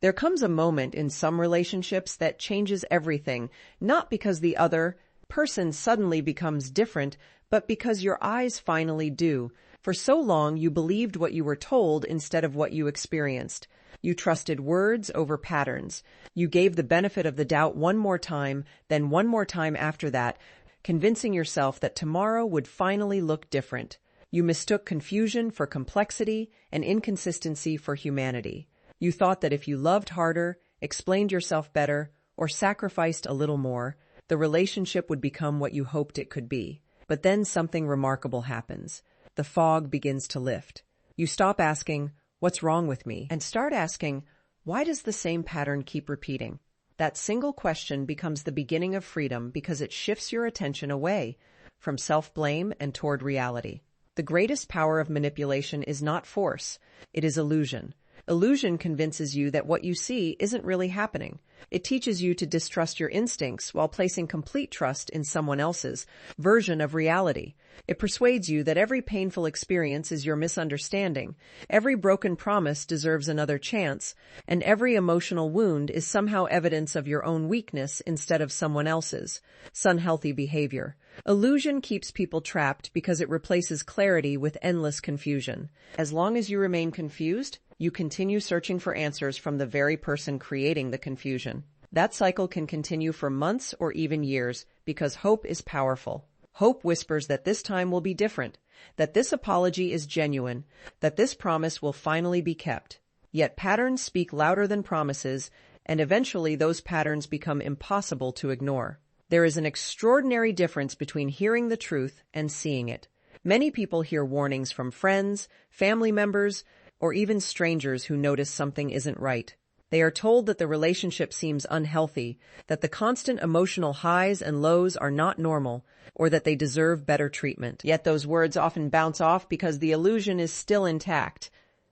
There comes a moment in some relationships that changes everything, not because the other person suddenly becomes different, but because your eyes finally do. For so long, you believed what you were told instead of what you experienced. You trusted words over patterns. You gave the benefit of the doubt one more time, then one more time after that, convincing yourself that tomorrow would finally look different. You mistook confusion for complexity and inconsistency for humanity. You thought that if you loved harder, explained yourself better, or sacrificed a little more, the relationship would become what you hoped it could be. But then something remarkable happens. The fog begins to lift. You stop asking, "What's wrong with me?" and start asking, "Why does the same pattern keep repeating?" That single question becomes the beginning of freedom because it shifts your attention away from self-blame and toward reality. The greatest power of manipulation is not force, it is illusion. Illusion convinces you that what you see isn't really happening. It teaches you to distrust your instincts while placing complete trust in someone else's version of reality. It persuades you that every painful experience is your misunderstanding, every broken promise deserves another chance, and every emotional wound is somehow evidence of your own weakness instead of someone else's unhealthy behavior. Illusion keeps people trapped because it replaces clarity with endless confusion. As long as you remain confused, you continue searching for answers from the very person creating the confusion. That cycle can continue for months or even years because hope is powerful. Hope whispers that this time will be different, that this apology is genuine, that this promise will finally be kept. Yet patterns speak louder than promises, and eventually those patterns become impossible to ignore. There is an extraordinary difference between hearing the truth and seeing it. Many people hear warnings from friends, family members, or even strangers who notice something isn't right. They are told that the relationship seems unhealthy, that the constant emotional highs and lows are not normal, or that they deserve better treatment. Yet those words often bounce off because the illusion is still intact.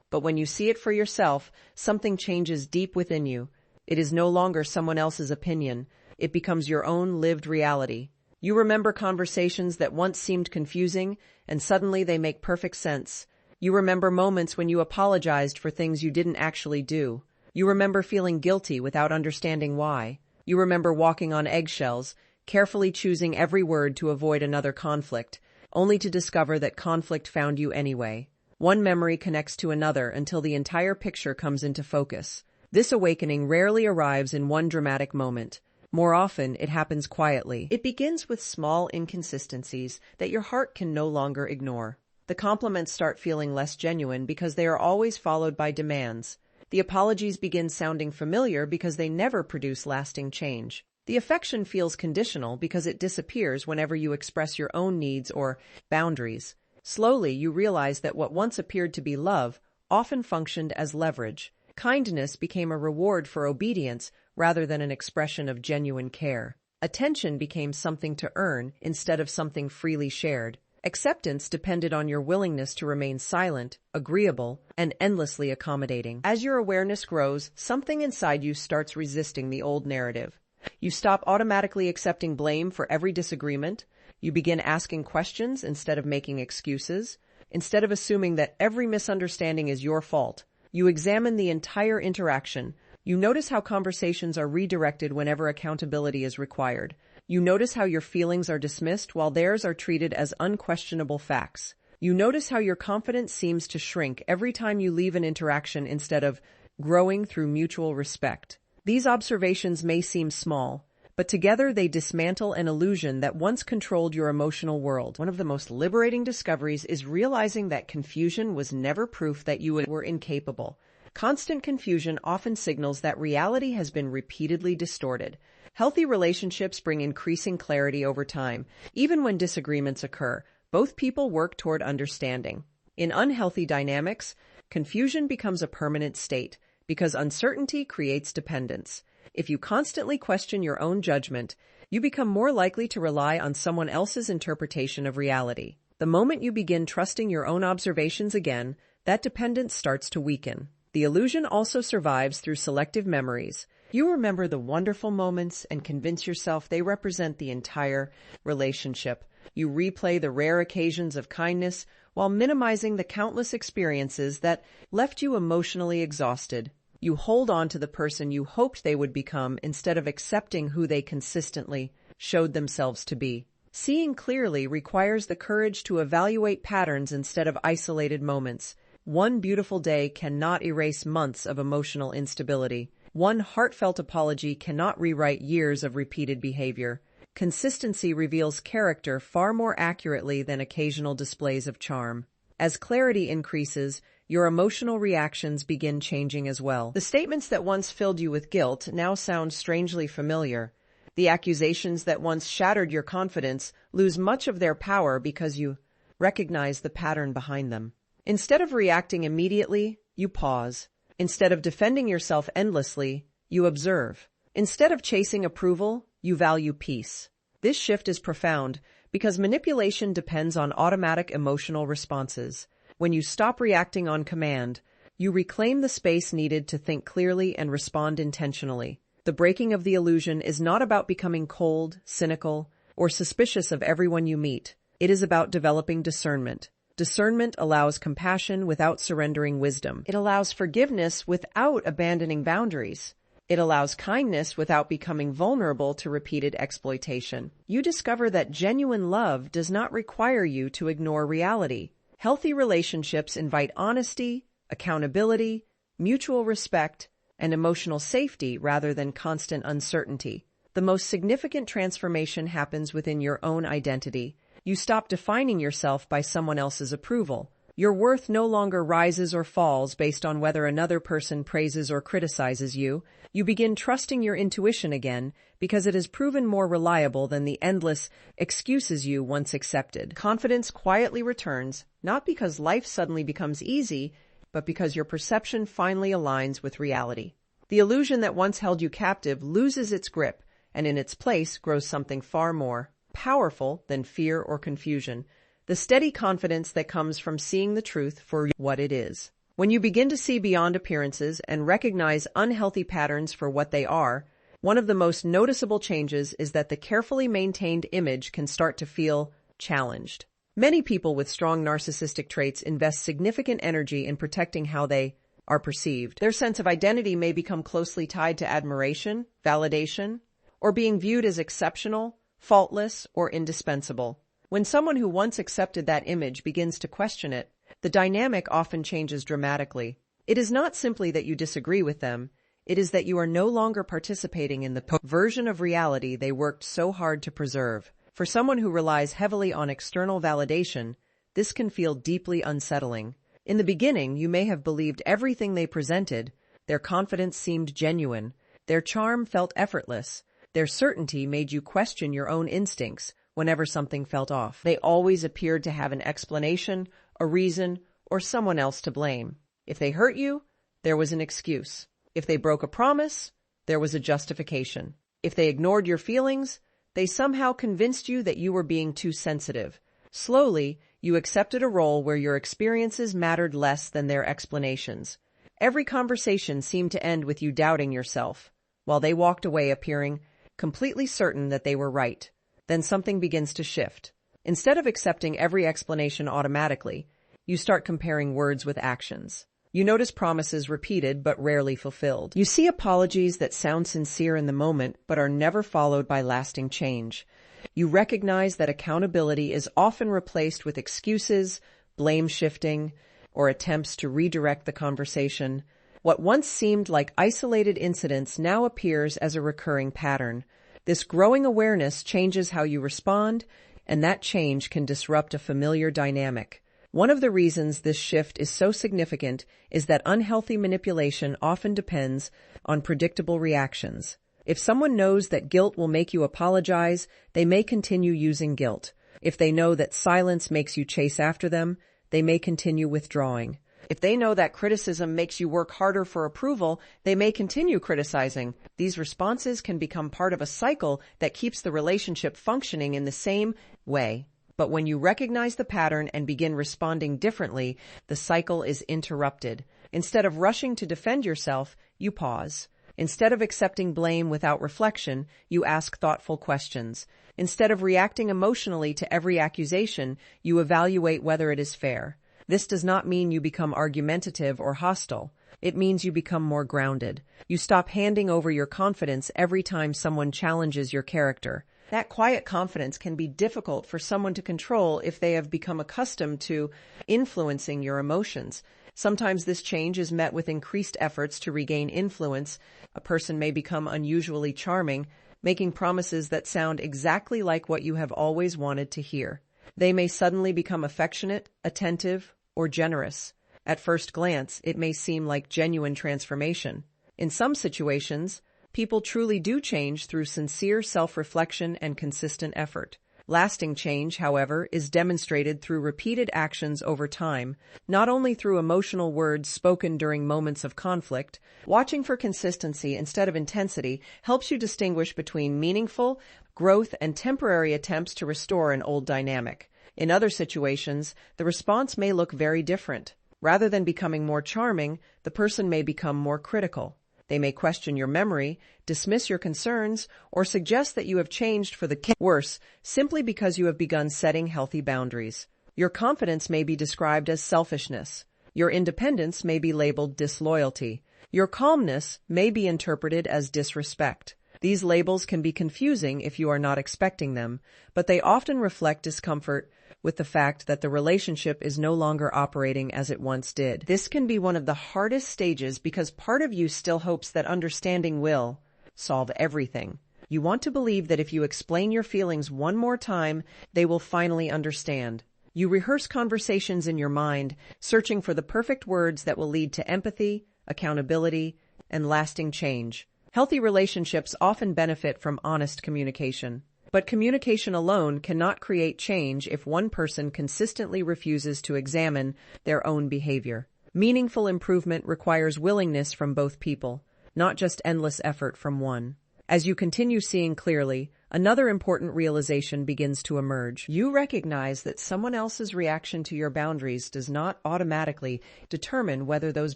But when you see it for yourself, something changes deep within you. It is no longer someone else's opinion. It becomes your own lived reality. You remember conversations that once seemed confusing, and suddenly they make perfect sense. You remember moments when you apologized for things you didn't actually do. You remember feeling guilty without understanding why. You remember walking on eggshells, carefully choosing every word to avoid another conflict, only to discover that conflict found you anyway. One memory connects to another until the entire picture comes into focus. This awakening rarely arrives in one dramatic moment. More often, it happens quietly. It begins with small inconsistencies that your heart can no longer ignore. The compliments start feeling less genuine because they are always followed by demands. The apologies begin sounding familiar because they never produce lasting change. The affection feels conditional because it disappears whenever you express your own needs or boundaries. Slowly, you realize that what once appeared to be love often functioned as leverage. Kindness became a reward for obedience rather than an expression of genuine care. Attention became something to earn instead of something freely shared. Acceptance depended on your willingness to remain silent, agreeable, and endlessly accommodating. As your awareness grows, something inside you starts resisting the old narrative. You stop automatically accepting blame for every disagreement. You begin asking questions instead of making excuses. Instead of assuming that every misunderstanding is your fault, you examine the entire interaction. You notice how conversations are redirected whenever accountability is required. You notice how your feelings are dismissed while theirs are treated as unquestionable facts. You notice how your confidence seems to shrink every time you leave an interaction instead of growing through mutual respect. These observations may seem small, but together they dismantle an illusion that once controlled your emotional world. One of the most liberating discoveries is realizing that confusion was never proof that you were incapable. Constant confusion often signals that reality has been repeatedly distorted. Healthy relationships bring increasing clarity over time. Even when disagreements occur, both people work toward understanding. In unhealthy dynamics, confusion becomes a permanent state because uncertainty creates dependence. If you constantly question your own judgment, you become more likely to rely on someone else's interpretation of reality. The moment you begin trusting your own observations again, that dependence starts to weaken. The illusion also survives through selective memories. You remember the wonderful moments and convince yourself they represent the entire relationship. You replay the rare occasions of kindness while minimizing the countless experiences that left you emotionally exhausted. You hold on to the person you hoped they would become instead of accepting who they consistently showed themselves to be. Seeing clearly requires the courage to evaluate patterns instead of isolated moments. One beautiful day cannot erase months of emotional instability. One heartfelt apology cannot rewrite years of repeated behavior. Consistency reveals character far more accurately than occasional displays of charm. As clarity increases, your emotional reactions begin changing as well. The statements that once filled you with guilt now sound strangely familiar. The accusations that once shattered your confidence lose much of their power because you recognize the pattern behind them. Instead of reacting immediately, you pause. Instead of defending yourself endlessly, you observe. Instead of chasing approval, you value peace. This shift is profound because manipulation depends on automatic emotional responses. When you stop reacting on command, you reclaim the space needed to think clearly and respond intentionally. The breaking of the illusion is not about becoming cold, cynical, or suspicious of everyone you meet. It is about developing discernment. Discernment allows compassion without surrendering wisdom. It allows forgiveness without abandoning boundaries. It allows kindness without becoming vulnerable to repeated exploitation. You discover that genuine love does not require you to ignore reality. Healthy relationships invite honesty, accountability, mutual respect, and emotional safety rather than constant uncertainty. The most significant transformation happens within your own identity. You stop defining yourself by someone else's approval. Your worth no longer rises or falls based on whether another person praises or criticizes you. You begin trusting your intuition again because it has proven more reliable than the endless excuses you once accepted. Confidence quietly returns, not because life suddenly becomes easy, but because your perception finally aligns with reality. The illusion that once held you captive loses its grip, and in its place grows something far more powerful than fear or confusion. The steady confidence that comes from seeing the truth for what it is. When you begin to see beyond appearances and recognize unhealthy patterns for what they are, one of the most noticeable changes is that the carefully maintained image can start to feel challenged. Many people with strong narcissistic traits invest significant energy in protecting how they are perceived. Their sense of identity may become closely tied to admiration, validation, or being viewed as exceptional, faultless, or indispensable. When someone who once accepted that image begins to question it, the dynamic often changes dramatically. It is not simply that you disagree with them, it is that you are no longer participating in the version of reality they worked so hard to preserve. For someone who relies heavily on external validation, this can feel deeply unsettling. In the beginning, you may have believed everything they presented. Their confidence seemed genuine. Their charm felt effortless. Their certainty made you question your own instincts whenever something felt off. They always appeared to have an explanation, a reason, or someone else to blame. If they hurt you, there was an excuse. If they broke a promise, there was a justification. If they ignored your feelings, they somehow convinced you that you were being too sensitive. Slowly, you accepted a role where your experiences mattered less than their explanations. Every conversation seemed to end with you doubting yourself, while they walked away appearing completely certain that they were right. Then something begins to shift. Instead of accepting every explanation automatically, you start comparing words with actions. You notice promises repeated but rarely fulfilled. You see apologies that sound sincere in the moment but are never followed by lasting change. You recognize that accountability is often replaced with excuses, blame shifting, or attempts to redirect the conversation. What once seemed like isolated incidents now appears as a recurring pattern. This growing awareness changes how you respond, and that change can disrupt a familiar dynamic. One of the reasons this shift is so significant is that unhealthy manipulation often depends on predictable reactions. If someone knows that guilt will make you apologize, they may continue using guilt. If they know that silence makes you chase after them, they may continue withdrawing. If they know that criticism makes you work harder for approval, they may continue criticizing. These responses can become part of a cycle that keeps the relationship functioning in the same way. But when you recognize the pattern and begin responding differently, the cycle is interrupted. Instead of rushing to defend yourself, you pause. Instead of accepting blame without reflection, you ask thoughtful questions. Instead of reacting emotionally to every accusation, you evaluate whether it is fair. This does not mean you become argumentative or hostile. It means you become more grounded. You stop handing over your confidence every time someone challenges your character. That quiet confidence can be difficult for someone to control if they have become accustomed to influencing your emotions. Sometimes this change is met with increased efforts to regain influence. A person may become unusually charming, making promises that sound exactly like what you have always wanted to hear. They may suddenly become affectionate, attentive, or generous. At first glance, it may seem like genuine transformation. In some situations, people truly do change through sincere self-reflection and consistent effort. Lasting change, however, is demonstrated through repeated actions over time, not only through emotional words spoken during moments of conflict. Watching for consistency instead of intensity helps you distinguish between meaningful growth and temporary attempts to restore an old dynamic. In other situations, the response may look very different. Rather than becoming more charming, the person may become more critical. They may question your memory, dismiss your concerns, or suggest that you have changed for the worse simply because you have begun setting healthy boundaries. Your confidence may be described as selfishness. Your independence may be labeled disloyalty. Your calmness may be interpreted as disrespect. These labels can be confusing if you are not expecting them, but they often reflect discomfort with the fact that the relationship is no longer operating as it once did. This can be one of the hardest stages because part of you still hopes that understanding will solve everything. You want to believe that if you explain your feelings one more time, they will finally understand. You rehearse conversations in your mind, searching for the perfect words that will lead to empathy, accountability, and lasting change. Healthy relationships often benefit from honest communication. But communication alone cannot create change if one person consistently refuses to examine their own behavior. Meaningful improvement requires willingness from both people, not just endless effort from one. As you continue seeing clearly, another important realization begins to emerge. You recognize that someone else's reaction to your boundaries does not automatically determine whether those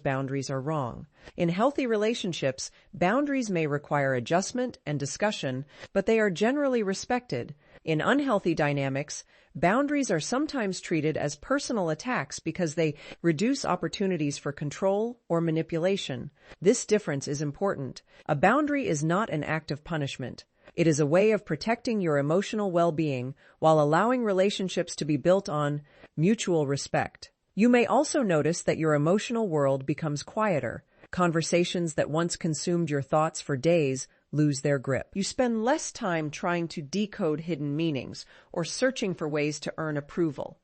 boundaries are wrong. In healthy relationships, boundaries may require adjustment and discussion, but they are generally respected. In unhealthy dynamics, boundaries are sometimes treated as personal attacks because they reduce opportunities for control or manipulation. This difference is important. A boundary is not an act of punishment. It is a way of protecting your emotional well-being while allowing relationships to be built on mutual respect. You may also notice that your emotional world becomes quieter. Conversations that once consumed your thoughts for days lose their grip. You spend less time trying to decode hidden meanings or searching for ways to earn approval.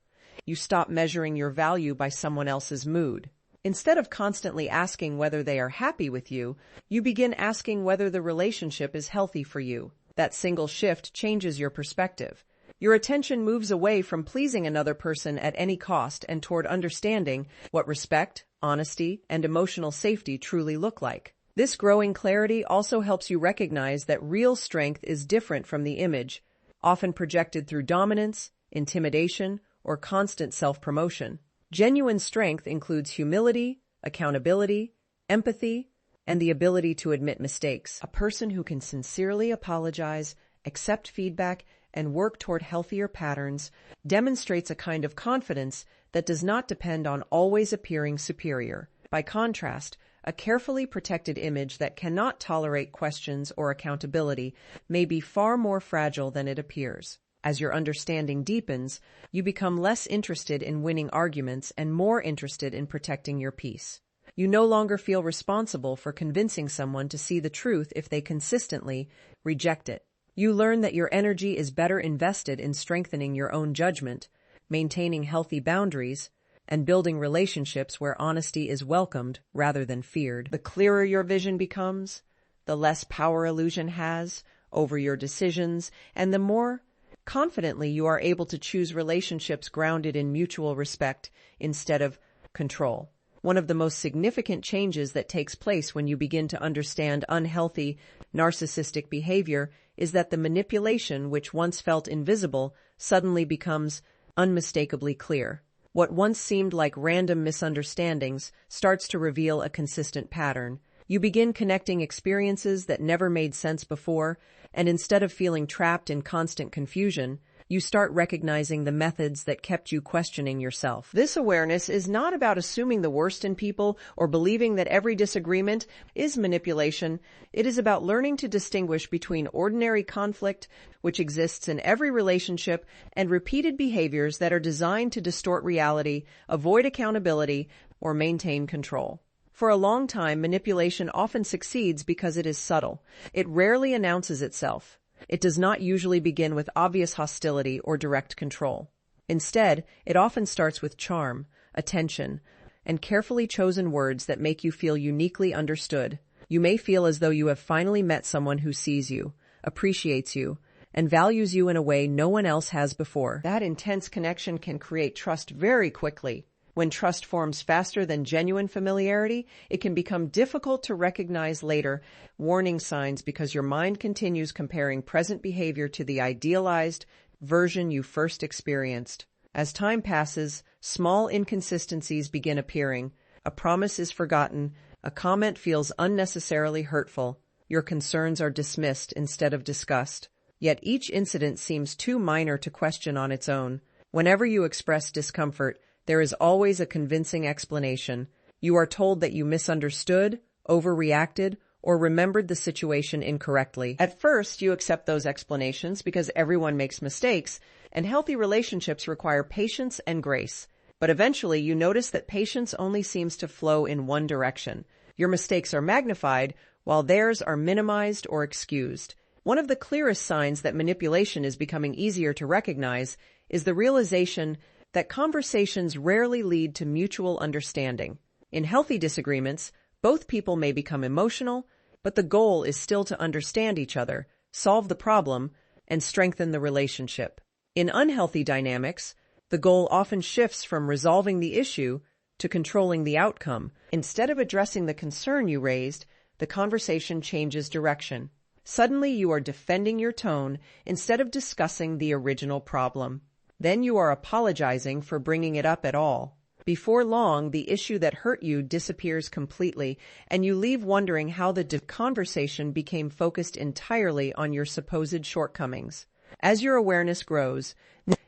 You stop measuring your value by someone else's mood. Instead of constantly asking whether they are happy with you, you begin asking whether the relationship is healthy for you. That single shift changes your perspective. Your attention moves away from pleasing another person at any cost and toward understanding what respect, honesty, and emotional safety truly look like. This growing clarity also helps you recognize that real strength is different from the image, often projected through dominance, intimidation, or constant self-promotion. Genuine strength includes humility, accountability, empathy, and the ability to admit mistakes. A person who can sincerely apologize, accept feedback, and work toward healthier patterns demonstrates a kind of confidence that does not depend on always appearing superior. By contrast, a carefully protected image that cannot tolerate questions or accountability may be far more fragile than it appears. As your understanding deepens, you become less interested in winning arguments and more interested in protecting your peace. You no longer feel responsible for convincing someone to see the truth if they consistently reject it. You learn that your energy is better invested in strengthening your own judgment, maintaining healthy boundaries, and building relationships where honesty is welcomed rather than feared. The clearer your vision becomes, the less power illusion has over your decisions, and the more confidently you are able to choose relationships grounded in mutual respect instead of control. One of the most significant changes that takes place when you begin to understand unhealthy, narcissistic behavior is that the manipulation which once felt invisible suddenly becomes unmistakably clear. What once seemed like random misunderstandings starts to reveal a consistent pattern. You begin connecting experiences that never made sense before, and instead of feeling trapped in constant confusion, You start recognizing the methods that kept you questioning yourself. This awareness is not about assuming the worst in people or believing that every disagreement is manipulation. It is about learning to distinguish between ordinary conflict, which exists in every relationship, and repeated behaviors that are designed to distort reality, avoid accountability, or maintain control. For a long time, manipulation often succeeds because it is subtle. It rarely announces itself. It does not usually begin with obvious hostility or direct control. Instead, it often starts with charm, attention, and carefully chosen words that make you feel uniquely understood. You may feel as though you have finally met someone who sees you, appreciates you, and values you in a way no one else has before. That intense connection can create trust very quickly. When trust forms faster than genuine familiarity, it can become difficult to recognize later warning signs because your mind continues comparing present behavior to the idealized version you first experienced. As time passes, small inconsistencies begin appearing. A promise is forgotten, a comment feels unnecessarily hurtful, your concerns are dismissed instead of discussed. Yet each incident seems too minor to question on its own. Whenever you express discomfort, there is always a convincing explanation. You are told that you misunderstood, overreacted, or remembered the situation incorrectly. At first, you accept those explanations because everyone makes mistakes, and healthy relationships require patience and grace. But eventually, you notice that patience only seems to flow in one direction. Your mistakes are magnified, while theirs are minimized or excused. One of the clearest signs that manipulation is becoming easier to recognize is the realization that conversations rarely lead to mutual understanding. In healthy disagreements, both people may become emotional, but the goal is still to understand each other, solve the problem, and strengthen the relationship. In unhealthy dynamics, the goal often shifts from resolving the issue to controlling the outcome. Instead of addressing the concern you raised, the conversation changes direction. Suddenly, you are defending your tone instead of discussing the original problem. Then you are apologizing for bringing it up at all. Before long, the issue that hurt you disappears completely, and you leave wondering how the conversation became focused entirely on your supposed shortcomings. As your awareness grows,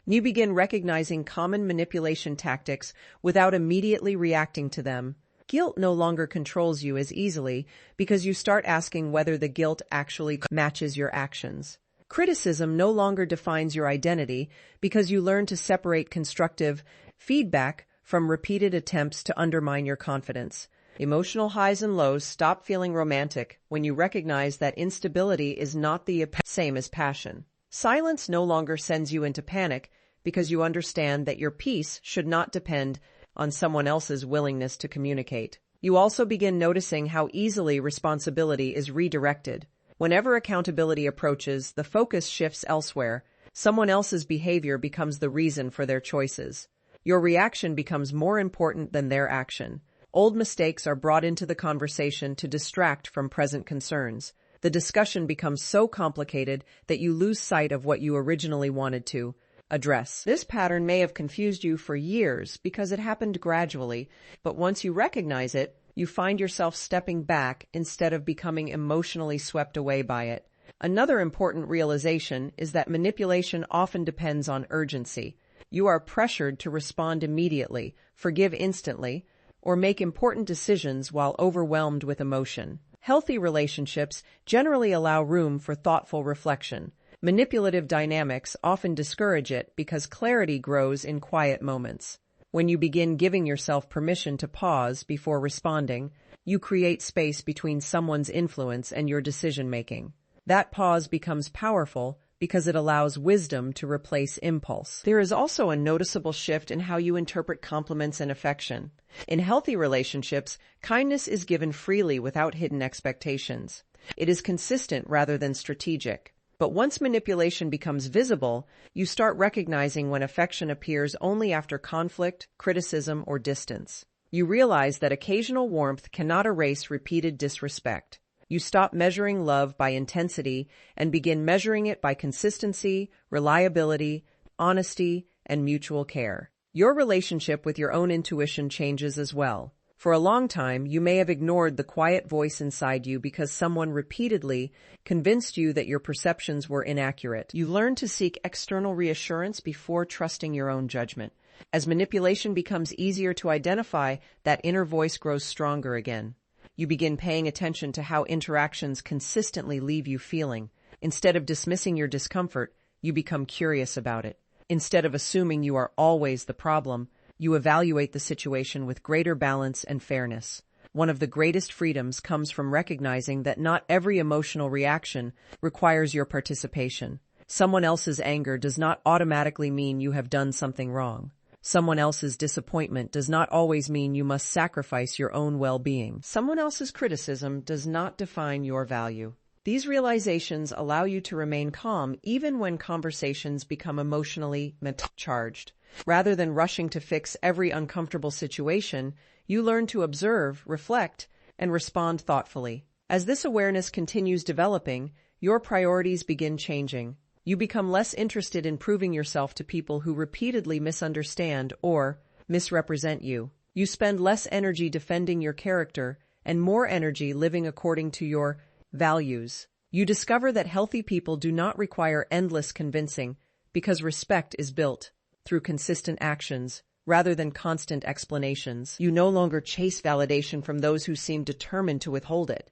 you begin recognizing common manipulation tactics without immediately reacting to them. Guilt no longer controls you as easily because you start asking whether the guilt actually matches your actions. Criticism no longer defines your identity because you learn to separate constructive feedback from repeated attempts to undermine your confidence. Emotional highs and lows stop feeling romantic when you recognize that instability is not the same as passion. Silence no longer sends you into panic because you understand that your peace should not depend on someone else's willingness to communicate. You also begin noticing how easily responsibility is redirected. Whenever accountability approaches, the focus shifts elsewhere. Someone else's behavior becomes the reason for their choices. Your reaction becomes more important than their action. Old mistakes are brought into the conversation to distract from present concerns. The discussion becomes so complicated that you lose sight of what you originally wanted to address. This pattern may have confused you for years because it happened gradually, but once you recognize it, you find yourself stepping back instead of becoming emotionally swept away by it. Another important realization is that manipulation often depends on urgency. You are pressured to respond immediately, forgive instantly, or make important decisions while overwhelmed with emotion. Healthy relationships generally allow room for thoughtful reflection. Manipulative dynamics often discourage it because clarity grows in quiet moments. When you begin giving yourself permission to pause before responding, you create space between someone's influence and your decision-making. That pause becomes powerful because it allows wisdom to replace impulse. There is also a noticeable shift in how you interpret compliments and affection. In healthy relationships, kindness is given freely without hidden expectations. It is consistent rather than strategic. But once manipulation becomes visible, you start recognizing when affection appears only after conflict, criticism, or distance. You realize that occasional warmth cannot erase repeated disrespect. You stop measuring love by intensity and begin measuring it by consistency, reliability, honesty, and mutual care. Your relationship with your own intuition changes as well. For a long time, you may have ignored the quiet voice inside you because someone repeatedly convinced you that your perceptions were inaccurate. You learn to seek external reassurance before trusting your own judgment. As manipulation becomes easier to identify, that inner voice grows stronger again. You begin paying attention to how interactions consistently leave you feeling. Instead of dismissing your discomfort, you become curious about it. Instead of assuming you are always the problem, you evaluate the situation with greater balance and fairness. One of the greatest freedoms comes from recognizing that not every emotional reaction requires your participation. Someone else's anger does not automatically mean you have done something wrong. Someone else's disappointment does not always mean you must sacrifice your own well-being. Someone else's criticism does not define your value. These realizations allow you to remain calm even when conversations become emotionally charged. Rather than rushing to fix every uncomfortable situation, you learn to observe, reflect, and respond thoughtfully. As this awareness continues developing, your priorities begin changing. You become less interested in proving yourself to people who repeatedly misunderstand or misrepresent you. You spend less energy defending your character and more energy living according to your values. You discover that healthy people do not require endless convincing because respect is built through consistent actions rather than constant explanations. You no longer chase validation from those who seem determined to withhold it.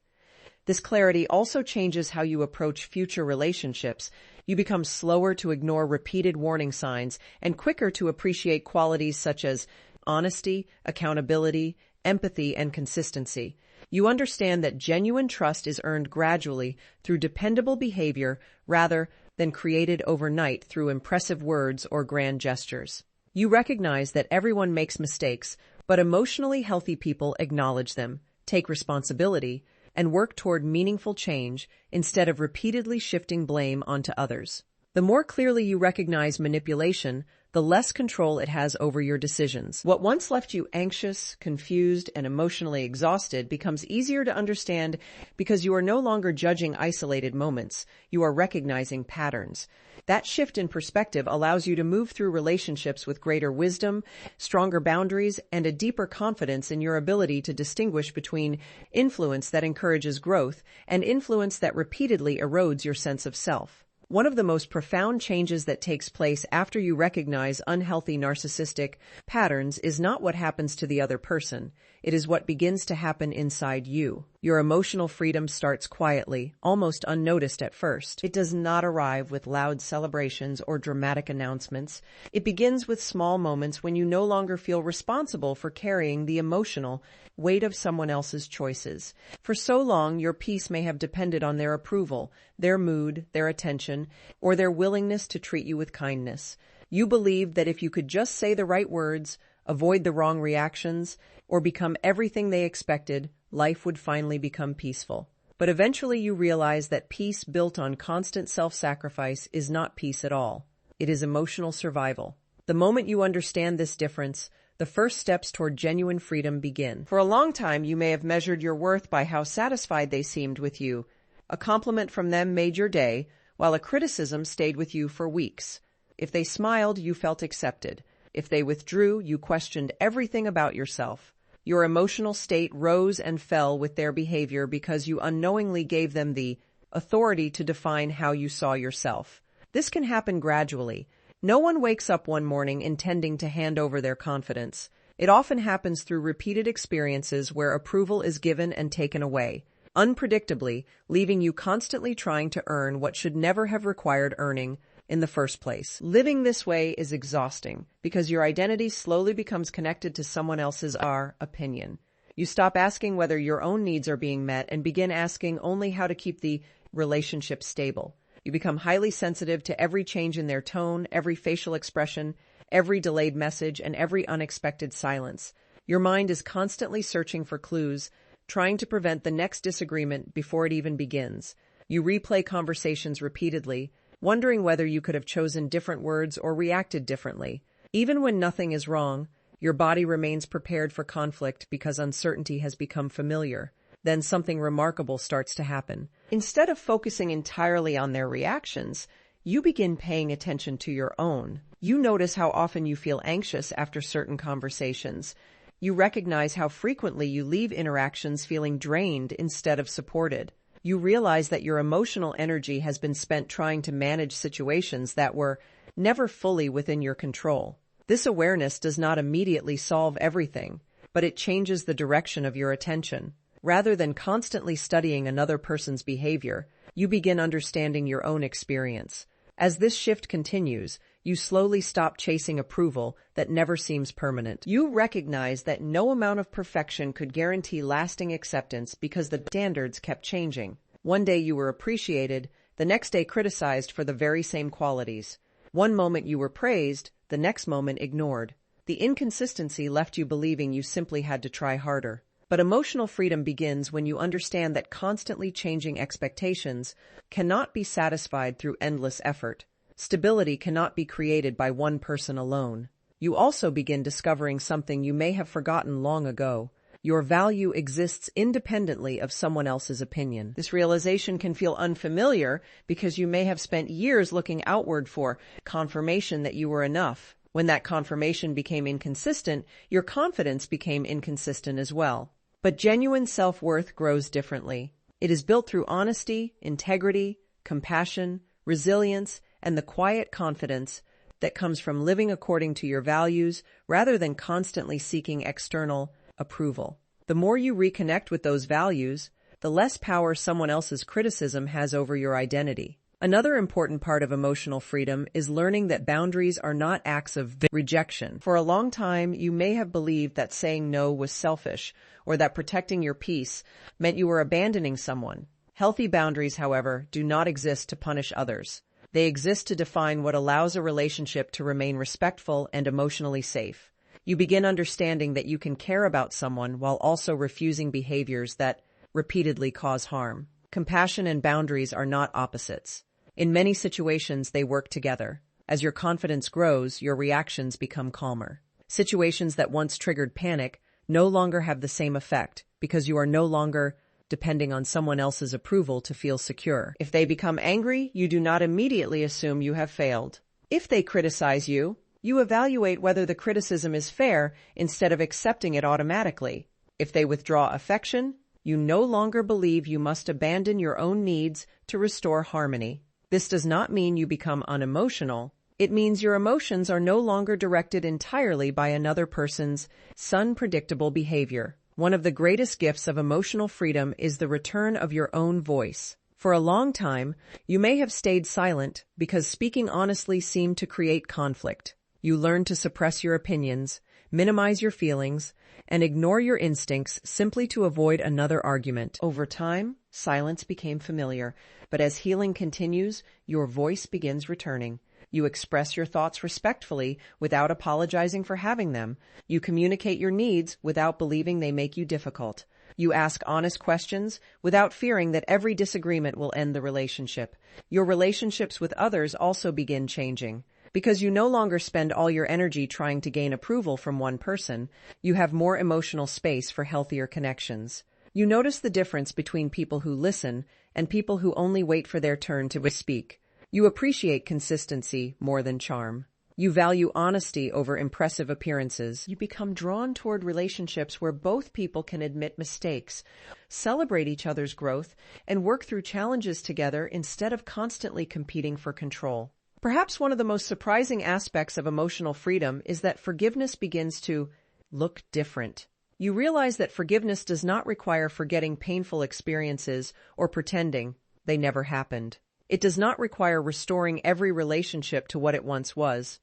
This clarity also changes how you approach future relationships. You become slower to ignore repeated warning signs and quicker to appreciate qualities such as honesty, accountability, empathy, and consistency. You understand that genuine trust is earned gradually through dependable behavior rather than created overnight through impressive words or grand gestures. You recognize that everyone makes mistakes, but emotionally healthy people acknowledge them, take responsibility, and work toward meaningful change instead of repeatedly shifting blame onto others. The more clearly you recognize manipulation, the less control it has over your decisions. What once left you anxious, confused, and emotionally exhausted becomes easier to understand because you are no longer judging isolated moments. You are recognizing patterns. That shift in perspective allows you to move through relationships with greater wisdom, stronger boundaries, and a deeper confidence in your ability to distinguish between influence that encourages growth and influence that repeatedly erodes your sense of self. One of the most profound changes that takes place after you recognize unhealthy narcissistic patterns is not what happens to the other person. It is what begins to happen inside you. Your emotional freedom starts quietly, almost unnoticed at first. It does not arrive with loud celebrations or dramatic announcements. It begins with small moments when you no longer feel responsible for carrying the emotional weight of someone else's choices. For so long, your peace may have depended on their approval, their mood, their attention, or their willingness to treat you with kindness. You believed that if you could just say the right words, avoid the wrong reactions, or become everything they expected, life would finally become peaceful. But eventually you realize that peace built on constant self-sacrifice is not peace at all. It is emotional survival. The moment you understand this difference, the first steps toward genuine freedom begin. For a long time, you may have measured your worth by how satisfied they seemed with you. A compliment from them made your day, while a criticism stayed with you for weeks. If they smiled, you felt accepted. If they withdrew, you questioned everything about yourself. Your emotional state rose and fell with their behavior because you unknowingly gave them the authority to define how you saw yourself. This can happen gradually. No one wakes up one morning intending to hand over their confidence. It often happens through repeated experiences where approval is given and taken away, unpredictably, leaving you constantly trying to earn what should never have required earning in the first place. Living this way is exhausting because your identity slowly becomes connected to someone else's opinion. You stop asking whether your own needs are being met and begin asking only how to keep the relationship stable. You become highly sensitive to every change in their tone, every facial expression, every delayed message, and every unexpected silence. Your mind is constantly searching for clues, trying to prevent the next disagreement before it even begins. You replay conversations repeatedly, wondering whether you could have chosen different words or reacted differently. Even when nothing is wrong, your body remains prepared for conflict because uncertainty has become familiar. Then something remarkable starts to happen. Instead of focusing entirely on their reactions, you begin paying attention to your own. You notice how often you feel anxious after certain conversations. You recognize how frequently you leave interactions feeling drained instead of supported. You realize that your emotional energy has been spent trying to manage situations that were never fully within your control. This awareness does not immediately solve everything, but it changes the direction of your attention. Rather than constantly studying another person's behavior, you begin understanding your own experience. As this shift continues, you slowly stop chasing approval that never seems permanent. You recognize that no amount of perfection could guarantee lasting acceptance because the standards kept changing. One day you were appreciated, the next day criticized for the very same qualities. One moment you were praised, the next moment ignored. The inconsistency left you believing you simply had to try harder. But emotional freedom begins when you understand that constantly changing expectations cannot be satisfied through endless effort. Stability cannot be created by one person alone. You also begin discovering something you may have forgotten long ago. Your value exists independently of someone else's opinion. This realization can feel unfamiliar because you may have spent years looking outward for confirmation that you were enough. When that confirmation became inconsistent, your confidence became inconsistent as well. But genuine self-worth grows differently. It is built through honesty, integrity, compassion, resilience, and the quiet confidence that comes from living according to your values rather than constantly seeking external approval. The more you reconnect with those values, the less power someone else's criticism has over your identity. Another important part of emotional freedom is learning that boundaries are not acts of rejection. For a long time, you may have believed that saying no was selfish, or that protecting your peace meant you were abandoning someone. Healthy boundaries, however, do not exist to punish others. They exist to define what allows a relationship to remain respectful and emotionally safe. You begin understanding that you can care about someone while also refusing behaviors that repeatedly cause harm. Compassion and boundaries are not opposites. In many situations, they work together. As your confidence grows, your reactions become calmer. Situations that once triggered panic no longer have the same effect because you are no longer depending on someone else's approval to feel secure. If they become angry, you do not immediately assume you have failed. If they criticize you, you evaluate whether the criticism is fair instead of accepting it automatically. If they withdraw affection, you no longer believe you must abandon your own needs to restore harmony. This does not mean you become unemotional. It means your emotions are no longer directed entirely by another person's unpredictable behavior. One of the greatest gifts of emotional freedom is the return of your own voice. For a long time, you may have stayed silent because speaking honestly seemed to create conflict. You learned to suppress your opinions, minimize your feelings, and ignore your instincts simply to avoid another argument. Over time, silence became familiar, but as healing continues, your voice begins returning. You express your thoughts respectfully without apologizing for having them. You communicate your needs without believing they make you difficult. You ask honest questions without fearing that every disagreement will end the relationship. Your relationships with others also begin changing. Because you no longer spend all your energy trying to gain approval from one person, you have more emotional space for healthier connections. You notice the difference between people who listen and people who only wait for their turn to speak. You appreciate consistency more than charm. You value honesty over impressive appearances. You become drawn toward relationships where both people can admit mistakes, celebrate each other's growth, and work through challenges together instead of constantly competing for control. Perhaps one of the most surprising aspects of emotional freedom is that forgiveness begins to look different. You realize that forgiveness does not require forgetting painful experiences or pretending they never happened. It does not require restoring every relationship to what it once was.